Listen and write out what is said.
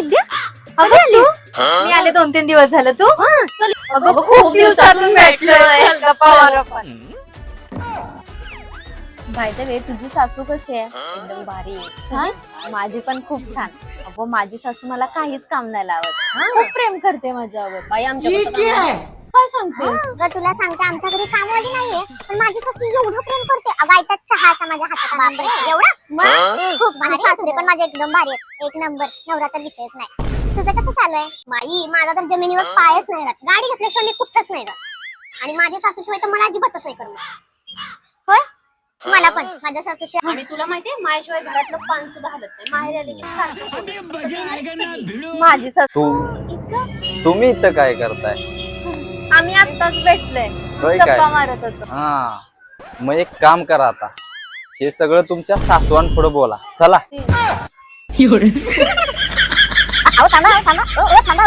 विद्या अगं आलीस? मी आले 2-3 दिवस झालं. तू चल अगं खूप दिवसातून भेटलोय. चल गप्पा मारू आपण. बाय द वे तुझी सासू कशी आहे? एकदम भारी आहे. हा? माझी पण खूप छान. अगं माझी सासू मला काहीच काम नाही लावत. खूप प्रेम करते माझ्यावर. बाई आमच्या काय सांगतेस? तुला सांगते आमच्या घरी कामवाली नाहीये पण माझी सासू एवढं प्रेम करते. अगं आयता चहाचा माझ्या हातात आणून देते. एवढं मग खूप भारी. सासरे पण माझे एकदम भारी आहेत. एक नंबर. नवरा तर विषयच नाही. तुझं कसं चालू आहे? बाई माझा तर जमिनीवर पायच नाही राहत. गाडी घेतल्याशिवाय मी कुठंच नाही राहत. आणि माझ्या सासूशिवाय तर मला अजिबातच नाही करणार. होय मला पण माझ्या सासूशिवाय. आणि तुला माहितीये माझ्याशिवाय घरातलं पान सुद्धा हलत नाही. माहेर आले की सारखं माझी सासू तुम्ही इथं काय करताय? आम्ही आत्ताच भेटलोय. होय काय? गप्पा मारत होतो. हा मग एक काम करा आता, हे सगळं तुमच्या सासवांपुढे बोला. चला. अहो थांबा थांबा. थांबा